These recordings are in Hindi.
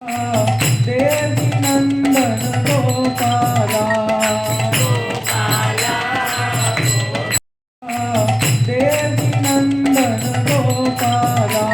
देवकी नंदन गोपाला, देवकी नंदन गोपाला,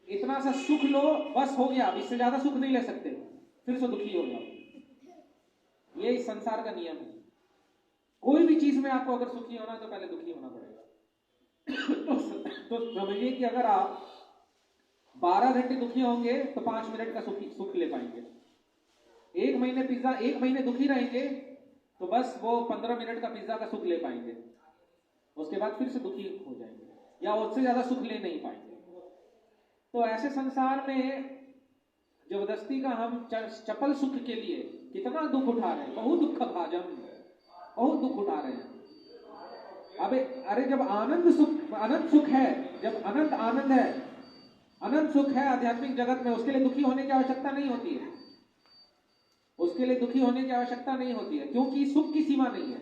इतना सा सुख लो बस हो गया, इससे ज्यादा सुख नहीं ले सकते, फिर से दुखी हो जाओ। ये इस संसार का नियम है। कोई भी चीज में आपको अगर सुखी होना है तो पहले दुखी होना पड़ेगा। तो समझिए कि अगर आप 12 घंटे दुखी होंगे तो 5 मिनट का सुख ले पाएंगे। 1 महीने दुखी रहेंगे तो बस वो 15 मिनट का पिज्जा का सुख ले पाएंगे, उसके बाद फिर से दुखी हो जाएंगे या उससे ज्यादा सुख ले नहीं पाएंगे। तो ऐसे संसार में जबरदस्ती का हम चपल सुख के लिए कितना दुख उठा रहे हैं, बहुत दुख भाजन, बहुत दुख उठा रहे हैं। अरे जब अनंत सुख है, जब अनंत आनंद है, अनंत सुख है आध्यात्मिक जगत में, उसके लिए दुखी होने की आवश्यकता नहीं होती है। उसके लिए दुखी होने की आवश्यकता नहीं होती है, क्योंकि सुख की सीमा नहीं है।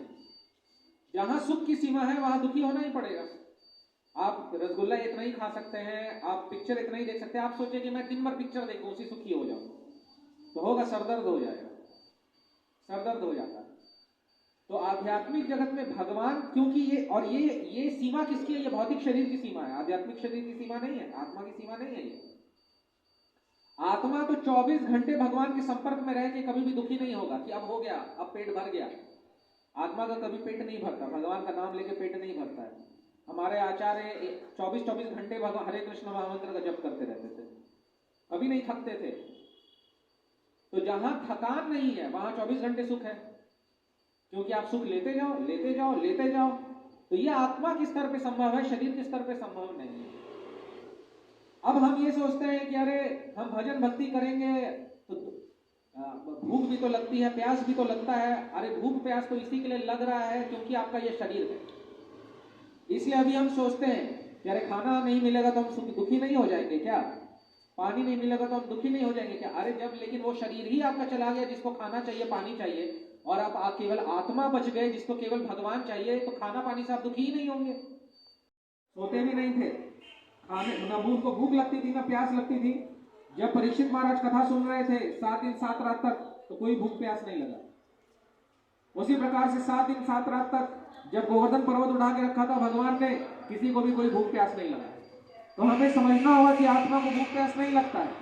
जहां सुख की सीमा है वहां दुखी होना ही पड़ेगा। आप रसगुल्ला इतना ही खा सकते हैं, आप पिक्चर इतना ही देख सकते हैं। आप सोचे कि मैं दिन भर पिक्चर देखूं उसी सुखी हो जाऊं, तो होगा, सरदर्द हो जाएगा, सरदर्द हो जाता है। तो आध्यात्मिक जगत में भगवान, क्योंकि ये सीमा किसकी है? ये भौतिक शरीर की सीमा है, आध्यात्मिक शरीर की सीमा नहीं है, आत्मा की सीमा नहीं है। ये आत्मा तो 24 घंटे भगवान के संपर्क में रह के कभी भी दुखी नहीं होगा कि अब हो गया, अब पेट भर गया। आत्मा का कभी पेट नहीं भरता, भगवान का नाम लेके पेट नहीं भरता है। हमारे आचार्य 24 घंटे भगवान हरे कृष्ण महामंत्र का जप करते रहते थे, कभी नहीं थकते थे। तो जहां थकान नहीं है वहां 24 घंटे सुख है, क्योंकि आप सुख लेते जाओ, लेते जाओ, लेते जाओ। तो ये आत्मा के स्तर पे संभव है, शरीर के स्तर पे संभव नहीं है। अब हम ये सोचते हैं कि अरे हम भजन भक्ति करेंगे तो भूख भी तो लगती है, प्यास भी तो लगता है। अरे भूख प्यास तो इसी के लिए लग रहा है क्योंकि आपका ये शरीर है। इसलिए अभी हम सोचते हैं कि अरे खाना नहीं मिलेगा तो हम दुखी नहीं हो जाएंगे क्या? पानी नहीं मिलेगा तो हम दुखी नहीं हो जाएंगे क्या? अरे जब लेकिन वो शरीर ही आपका चला गया जिसको खाना चाहिए, पानी चाहिए, और आप केवल आत्मा बच गए जिसको केवल भगवान चाहिए, तो खाना पानी से आप दुखी ही नहीं होंगे। सोते भी नहीं थे, खाने न उनको भूख लगती थी ना प्यास लगती थी। जब परीक्षित महाराज कथा सुन रहे थे 7 दिन 7 रात तक, तो कोई भूख प्यास नहीं लगा। उसी प्रकार से 7 दिन 7 रात तक जब गोवर्धन पर्वत उठा के रखा था भगवान ने, किसी को भी कोई भूख प्यास नहीं लगा। तो हमें समझना होगा कि आत्मा को भूख प्यास नहीं लगता है।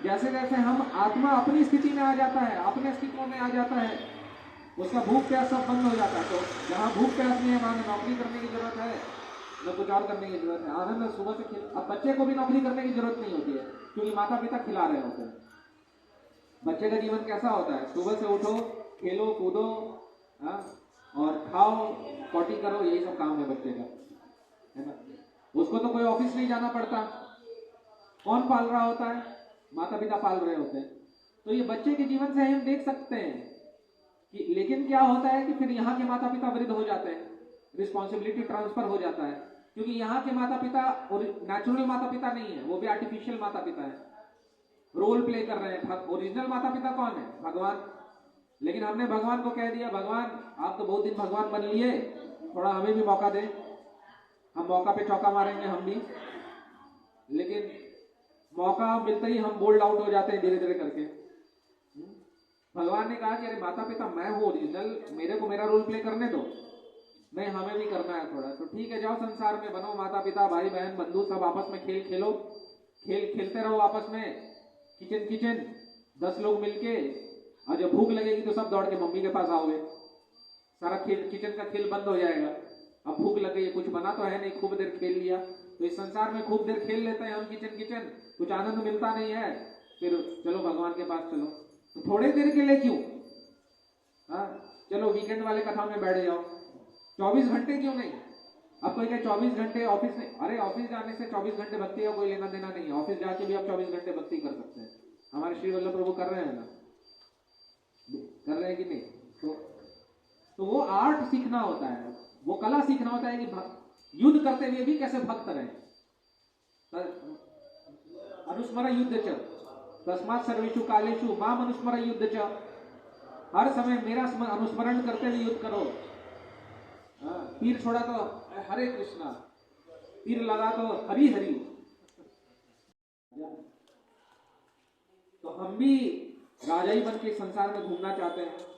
जैसे जैसे हम आत्मा अपनी स्थिति में आ जाता है, अपने अस्तित्व में आ जाता है, उसका भूख प्यास सब बंद हो जाता है। तो जहाँ भूख प्यास नहीं है वहां नौकरी करने की जरूरत है, न कुछ और करने की जरूरत है। आनंद सुबह से अब बच्चे को भी नौकरी करने की जरूरत नहीं होती है, क्योंकि माता पिता खिला रहे होते हैं। बच्चे का जीवन कैसा होता है? सुबह से उठो, खेलो कूदो, और खाओ, पॉटी करो, यही सब काम है बच्चे का, है ना। उसको तो कोई ऑफिस नहीं जाना पड़ता। कौन पाल रहा होता है? माता पिता पाल रहे होते हैं। तो ये बच्चे के जीवन से हम देख सकते हैं कि, लेकिन क्या होता है कि फिर यहाँ के माता पिता वृद्ध हो जाते हैं, रिस्पॉन्सिबिलिटी ट्रांसफर हो जाता है, क्योंकि यहाँ के माता पिता नेचुरल माता पिता नहीं है, वो भी आर्टिफिशियल माता पिता है, रोल प्ले कर रहे हैं। ओरिजिनल माता पिता कौन है? भगवान। लेकिन हमने भगवान को कह दिया, भगवान आप तो बहुत दिन भगवान बन लिए, थोड़ा हमें भी मौका दें, हम मौका पे चौका मारेंगे हम भी। लेकिन मौका मिलते ही हम बोल्ड आउट हो जाते हैं धीरे धीरे करके। भगवान ने कहा कि अरे माता पिता मैं हूँ ओरिजिनल, मेरे को मेरा रोल प्ले करने दो। नहीं, हमें भी करना है थोड़ा, तो ठीक है, जाओ संसार में बनो माता पिता, भाई बहन बंधु, सब आपस में खेल खेलो, खेलते रहो आपस में, किचन किचन 10 लोग मिलके, और जब भूख लगेगी तो सब दौड़ के मम्मी के पास आओगे, सारा खेल किचन का खेल बंद हो जाएगा। अब भूख लग गई, कुछ बना तो है नहीं, खूब देर खेल लिया। तो इस संसार में खूब देर खेल लेते हैं हम किचन किचन, कुछ आनंद मिलता नहीं है, फिर चलो भगवान के पास चलो। तो थोड़े देर के लिए क्यों, हाँ चलो वीकेंड वाले कथा में बैठ जाओ, 24 घंटे क्यों नहीं। अब कोई कहे 24 घंटे ऑफिस में, अरे ऑफिस जाने से 24 घंटे भक्ति का कोई लेना देना नहीं है, ऑफिस जाके भी आप 24 घंटे भक्ति कर सकते हैं। हमारे श्री वल्लभ प्रभु कर रहे हैं ना, कर रहे हैं कि नहीं। तो वो आर्ट सीखना होता है, वो कला सीखना होता है कि युद्ध करते हुए भी कैसे भक्त रहे। अनुस्मर युद्ध च तस्मात् सर्वेषु कालेषु माम अनुस्मर युद्ध च, हर समय मेरा अनुस्मरण करते हुए युद्ध करो। तीर छोड़ा तो हरे कृष्णा, तीर लगा तो हरि हरि। तो हम भी राजा ही बन के संसार में घूमना चाहते हैं।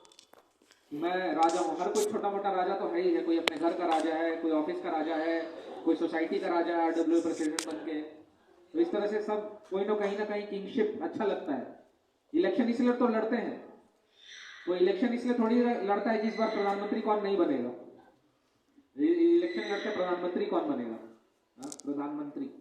मैं राजा हूं, हर कोई छोटा मोटा राजा तो है ही है, कोई अपने घर का राजा है, कोई ऑफिस का राजा है, कोई सोसाइटी का राजा है, डब्ल्यू प्रेसिडेंट बन के। तो इस तरह से सब कोई ना कहीं किंगशिप अच्छा लगता है। इलेक्शन इसलिए तो लड़ते हैं, वो इलेक्शन इसलिए थोड़ी लड़ता है कि इस बार प्रधानमंत्री कौन नहीं बनेगा। इलेक्शन लड़ते प्रधानमंत्री कौन बनेगा, प्रधानमंत्री।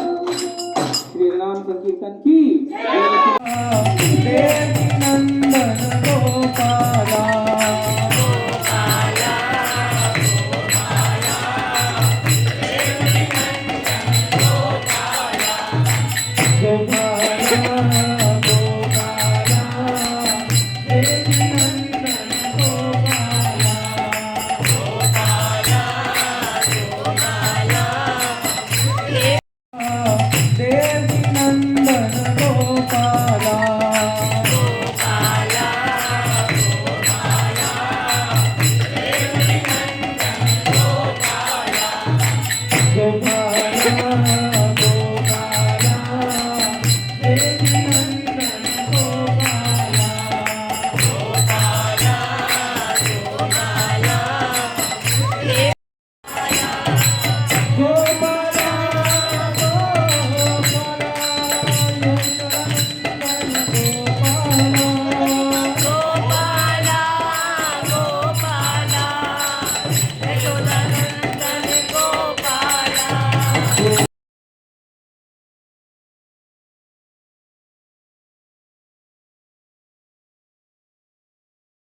श्री राम संकीर्तन की देवी नंदन गोपाला देवी नंदन गोपाला गोपाला